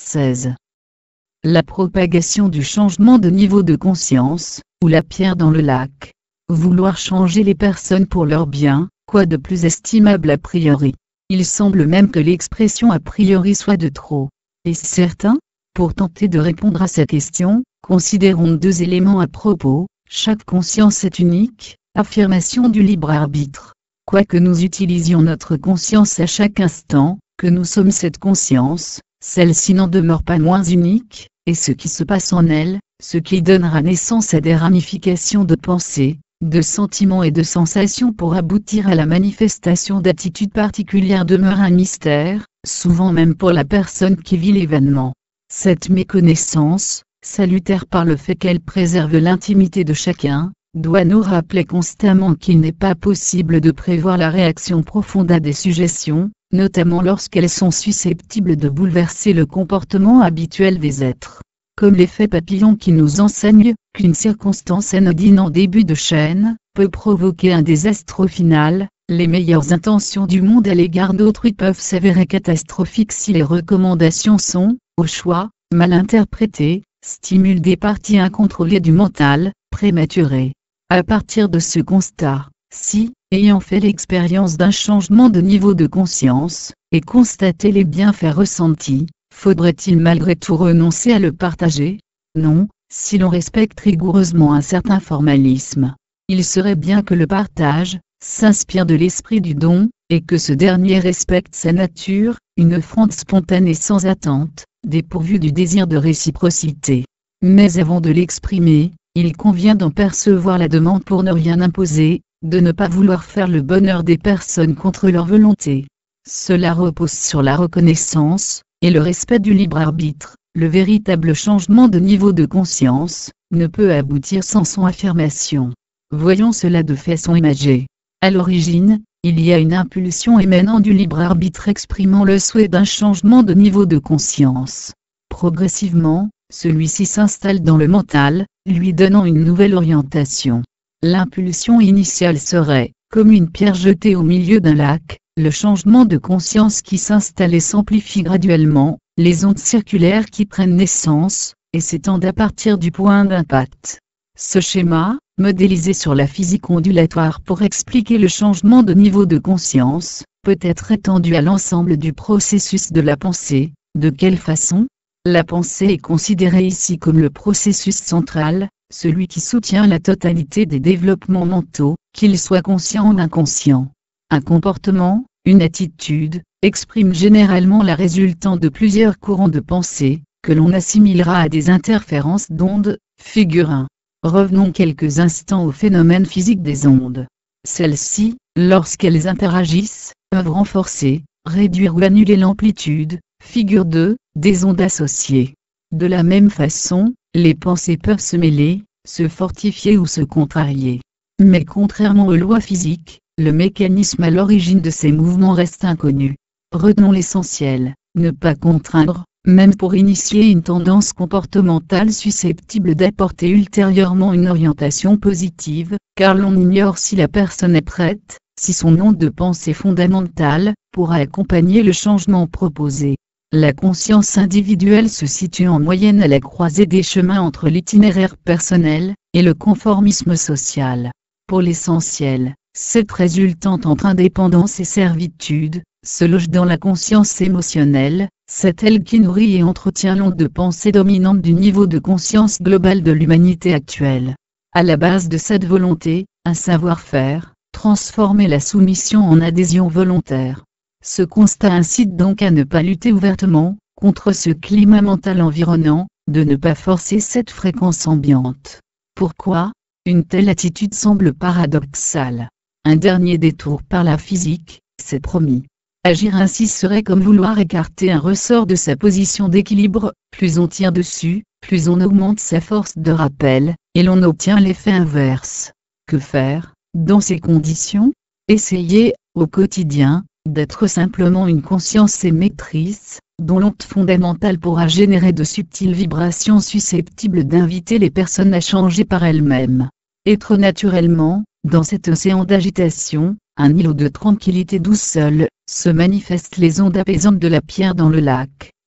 16. La propagation du changement de niveau de conscience, ou la pierre dans le lac. Vouloir changer les personnes pour leur bien, quoi de plus estimable a priori. Il semble même que l'expression a priori soit de trop. Est-ce certain? Pour tenter de répondre à cette question, considérons deux éléments à propos. Chaque conscience est unique, affirmation du libre arbitre. Quoique nous utilisions notre conscience à chaque instant, que nous sommes cette conscience, celle-ci n'en demeure pas moins unique, et ce qui se passe en elle, ce qui donnera naissance à des ramifications de pensée, de sentiments et de sensations pour aboutir à la manifestation d'attitudes particulières demeure un mystère, souvent même pour la personne qui vit l'événement. Cette méconnaissance, salutaire par le fait qu'elle préserve l'intimité de chacun, doit nous rappeler constamment qu'il n'est pas possible de prévoir la réaction profonde à des suggestions, notamment lorsqu'elles sont susceptibles de bouleverser le comportement habituel des êtres. Comme l'effet papillon qui nous enseigne qu'une circonstance anodine en début de chaîne peut provoquer un désastre au final, les meilleures intentions du monde à l'égard d'autrui peuvent s'avérer catastrophiques si les recommandations sont, au choix, mal interprétées, stimulent des parties incontrôlées du mental, prématurées. À partir de ce constat, si, ayant fait l'expérience d'un changement de niveau de conscience, et constaté les bienfaits ressentis, faudrait-il malgré tout renoncer à le partager? Non, si l'on respecte rigoureusement un certain formalisme. Il serait bien que le partage s'inspire de l'esprit du don, et que ce dernier respecte sa nature, une offrande spontanée sans attente, dépourvue du désir de réciprocité. Mais avant de l'exprimer, il convient d'en percevoir la demande pour ne rien imposer, de ne pas vouloir faire le bonheur des personnes contre leur volonté. Cela repose sur la reconnaissance, et le respect du libre arbitre. Le véritable changement de niveau de conscience ne peut aboutir sans son affirmation. Voyons cela de façon imagée. À l'origine, il y a une impulsion émanant du libre arbitre exprimant le souhait d'un changement de niveau de conscience. Progressivement, celui-ci s'installe dans le mental, lui donnant une nouvelle orientation. L'impulsion initiale serait, comme une pierre jetée au milieu d'un lac, le changement de conscience qui s'installe et s'amplifie graduellement, les ondes circulaires qui prennent naissance, et s'étendent à partir du point d'impact. Ce schéma, modélisé sur la physique ondulatoire pour expliquer le changement de niveau de conscience, peut être étendu à l'ensemble du processus de la pensée. De quelle façon? La pensée est considérée ici comme le processus central, celui qui soutient la totalité des développements mentaux, qu'ils soient conscients ou inconscients. Un comportement, une attitude, exprime généralement la résultante de plusieurs courants de pensée, que l'on assimilera à des interférences d'ondes. Figure 1. Revenons quelques instants au phénomène physique des ondes. Celles-ci, lorsqu'elles interagissent, peuvent renforcer, réduire ou annuler l'amplitude. Figure 2, des ondes associées. De la même façon, les pensées peuvent se mêler, se fortifier ou se contrarier. Mais contrairement aux lois physiques, le mécanisme à l'origine de ces mouvements reste inconnu. Retenons l'essentiel, ne pas contraindre, même pour initier une tendance comportementale susceptible d'apporter ultérieurement une orientation positive, car l'on ignore si la personne est prête, si son onde de pensée fondamentale pourra accompagner le changement proposé. La conscience individuelle se situe en moyenne à la croisée des chemins entre l'itinéraire personnel et le conformisme social. Pour l'essentiel, cette résultante entre indépendance et servitude se loge dans la conscience émotionnelle, c'est elle qui nourrit et entretient l'onde de pensée dominante du niveau de conscience global de l'humanité actuelle. À la base de cette volonté, un savoir-faire, transformer la soumission en adhésion volontaire. Ce constat incite donc à ne pas lutter ouvertement contre ce climat mental environnant, de ne pas forcer cette fréquence ambiante. Pourquoi? Une telle attitude semble paradoxale. Un dernier détour par la physique, c'est promis. Agir ainsi serait comme vouloir écarter un ressort de sa position d'équilibre, plus on tire dessus, plus on augmente sa force de rappel, et l'on obtient l'effet inverse. Que faire, dans ces conditions? Essayer, au quotidien, d'être simplement une conscience émettrice, dont l'onde fondamentale pourra générer de subtiles vibrations susceptibles d'inviter les personnes à changer par elles-mêmes. Être naturellement, dans cet océan d'agitation, un îlot de tranquillité d'où seules se manifestent les ondes apaisantes de la pierre dans le lac.